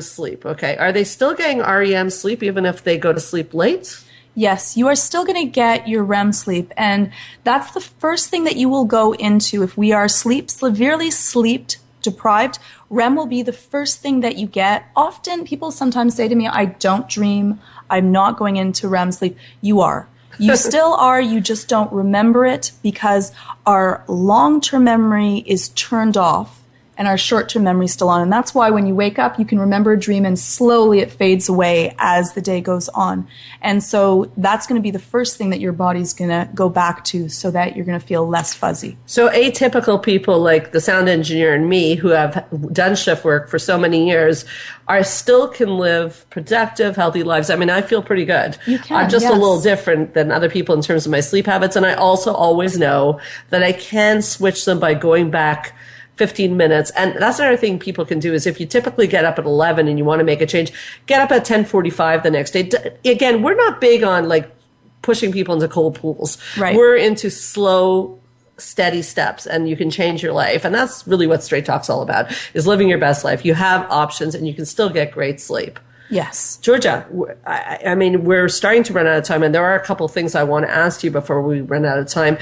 sleep. Okay. Are they still getting REM sleep even if they go to sleep late? Yes, you are still going to get your REM sleep. And that's the first thing that you will go into if we are severely sleep deprived. REM will be the first thing that you get. Often people sometimes say to me, I don't dream. I'm not going into REM sleep. You are. You still are, you just don't remember it because our long-term memory is turned off and our short-term memory is still on. And that's why when you wake up, you can remember a dream and slowly it fades away as the day goes on. And so that's going to be the first thing that your body's going to go back to so that you're going to feel less fuzzy. So atypical people like the sound engineer and me who have done shift work for so many years still can live productive, healthy lives. I mean, I feel pretty good. You can, I'm just a little different than other people in terms of my sleep habits. And I also always know that I can switch them by going back 15 minutes. And that's another thing people can do is if you typically get up at 11 and you want to make a change, get up at 10:45 the next day. Again, we're not big on like pushing people into cold pools. Right. We're into slow, steady steps, and you can change your life. And that's really what Straight Talk's all about, is living your best life. You have options and you can still get great sleep. Yes. Georgia, I mean, we're starting to run out of time, and there are a couple of things I want to ask you before we run out of time.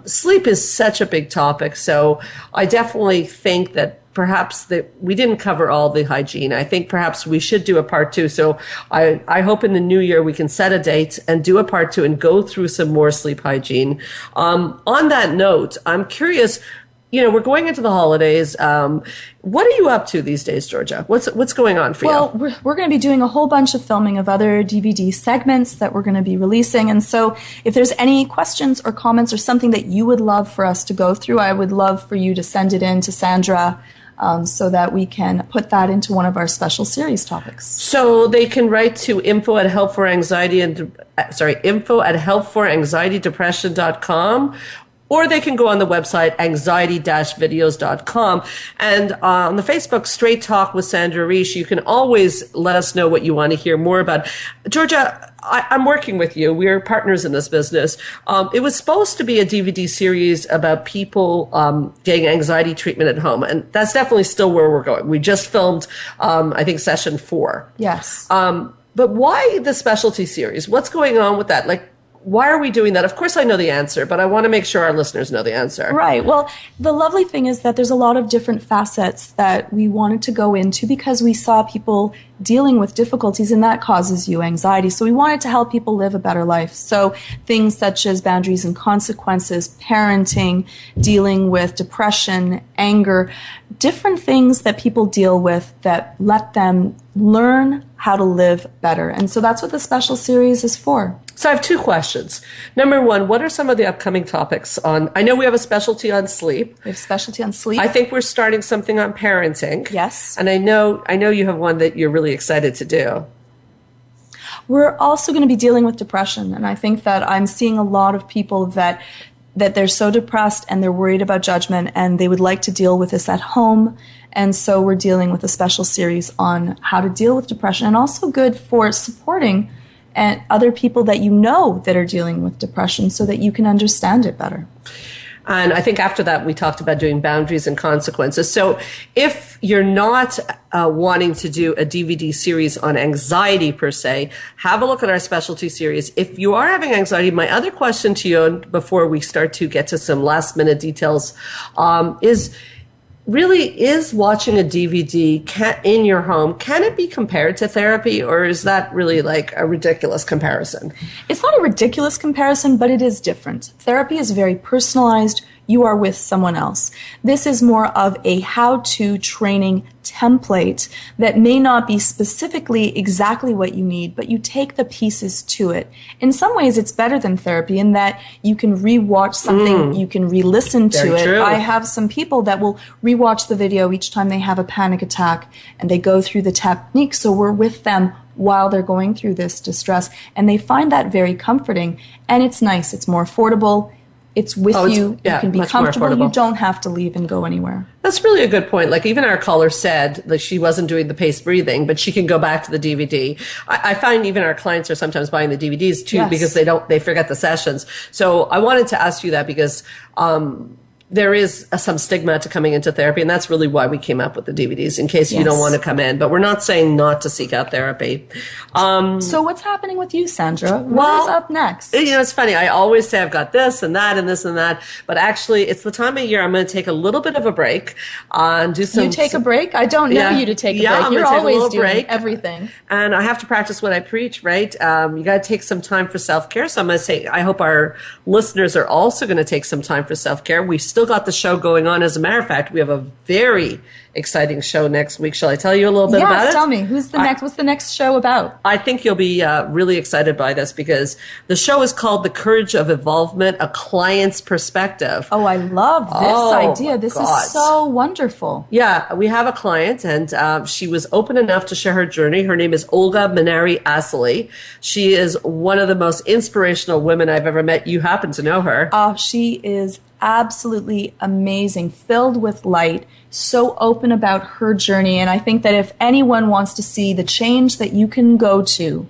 Sleep is such a big topic, so I definitely think that perhaps that we didn't cover all the hygiene. I think perhaps we should do a part 2. So I hope in the new year we can set a date and do a part 2 and go through some more sleep hygiene. On that note, I'm curious, we're going into the holidays. What are you up to these days, Georgia? What's going on for you? Well, we're going to be doing a whole bunch of filming of other DVD segments that we're going to be releasing. And so if there's any questions or comments or something that you would love for us to go through, I would love for you to send it in to Sandra so that we can put that into one of our special series topics. So they can write to info at healthforanxietydepression.com. Or they can go on the website, anxiety-videos.com. And on the Facebook, Straight Talk with Sandra Reish, you can always let us know what you want to hear more about. Georgia, I'm working with you. We're partners in this business. It was supposed to be a DVD series about people getting anxiety treatment at home. And that's definitely still where we're going. We just filmed, I think, session 4. Yes. But why the specialty series? What's going on with that? Why are we doing that? Of course, I know the answer, but I want to make sure our listeners know the answer. Right. Well, the lovely thing is that there's a lot of different facets that we wanted to go into because we saw people dealing with difficulties, and that causes you anxiety. So we wanted to help people live a better life. So things such as boundaries and consequences, parenting, dealing with depression, anger, different things that people deal with that let them learn how to live better. And so that's what the special series is for. So I have 2 questions. Number 1, what are some of the upcoming topics on? I know we have a specialty on sleep. We have specialty on sleep. I think we're starting something on parenting. Yes. And I know you have one that you're really excited to do. We're also going to be dealing with depression. And I think that I'm seeing a lot of people that they're so depressed and they're worried about judgment and they would like to deal with this at home. And so we're dealing with a special series on how to deal with depression, and also good for supporting and other people that you know that are dealing with depression so that you can understand it better. And I think after that, we talked about doing boundaries and consequences. So if you're not wanting to do a DVD series on anxiety per se, have a look at our specialty series. If you are having anxiety, my other question to you before we start to get to some last minute details is watching a DVD in your home, can it be compared to therapy, or is that really like a ridiculous comparison? It's not a ridiculous comparison, but it is different. Therapy is very personalized. You are with someone else. This is more of a how-to training template that may not be specifically exactly what you need, but you take the pieces to it. In some ways, it's better than therapy in that you can re-watch something, you can re-listen to it. I have some people that will re-watch the video each time they have a panic attack, and they go through the techniques, so we're with them while they're going through this distress, and they find that very comforting, and it's nice. It's more affordable. It's with you. You can be comfortable. You don't have to leave and go anywhere. That's really a good point. Like even our caller said that she wasn't doing the paced breathing, but she can go back to the DVD. I find even our clients are sometimes buying the DVDs too because they forget the sessions. So I wanted to ask you that because there is some stigma to coming into therapy, and that's really why we came up with the DVDs, in case you don't want to come in. But we're not saying not to seek out therapy. So what's happening with you, Sandra? What is up next? It's funny. I always say I've got this and that and this and that, but actually it's the time of year I'm going to take a little bit of a break and do some... You take a break? I don't know you to take a break. You're always doing everything. And I have to practice what I preach, right? You got to take some time for self-care. So I'm going to say, I hope our listeners are also going to take some time for self-care. We still got the show going on. As a matter of fact, we have a very exciting show next week. Shall I tell you a little bit about it? Yes, tell me. What's the next show about? I think you'll be really excited by this because the show is called The Courage of Evolvement, A Client's Perspective. Oh, I love this idea. This is so wonderful. Yeah, we have a client and she was open enough to share her journey. Her name is Olga Maneri-Asali. She is one of the most inspirational women I've ever met. You happen to know her. She is absolutely amazing, filled with light, so open about her journey. And I think that if anyone wants to see the change that you can go to,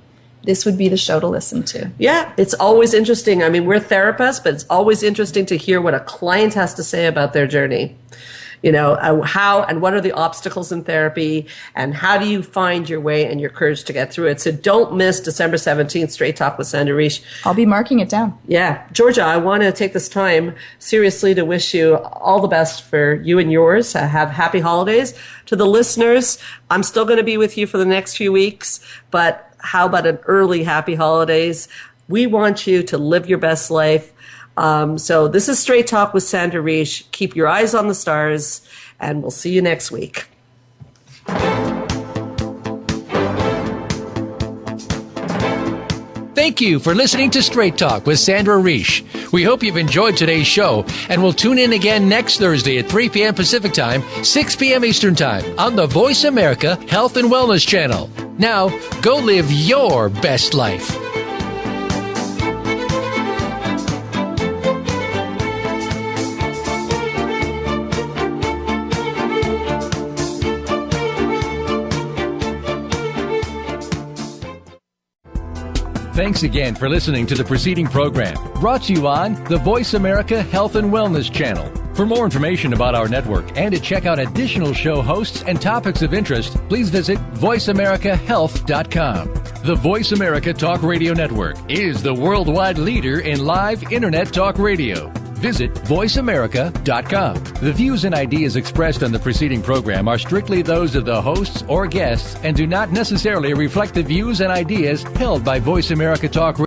this would be the show to listen to. Yeah, it's always interesting. I mean, we're therapists, but it's always interesting to hear what a client has to say about their journey. how and what are the obstacles in therapy, and how do you find your way and your courage to get through it. So don't miss December 17th, Straight Talk with Sandra Reish. I'll be marking it down. Yeah. Georgia, I want to take this time seriously to wish you all the best for you and yours. Have happy holidays. To the listeners, I'm still going to be with you for the next few weeks, but how about an early happy holidays? We want you to live your best life. So this is Straight Talk with Sandra Reish. Keep your eyes on the stars, and we'll see you next week. Thank you for listening to Straight Talk with Sandra Reish. We hope you've enjoyed today's show, and we'll tune in again next Thursday at 3 p.m. Pacific Time, 6 p.m. Eastern Time on the Voice America Health and Wellness Channel. Now, go live your best life. Thanks again for listening to the preceding program, brought to you on the Voice America Health and Wellness Channel. For more information about our network and to check out additional show hosts and topics of interest, please visit voiceamericahealth.com. The Voice America Talk Radio Network is the worldwide leader in live Internet talk radio. Visit voiceamerica.com. The views and ideas expressed on the preceding program are strictly those of the hosts or guests and do not necessarily reflect the views and ideas held by Voice America Talk Radio.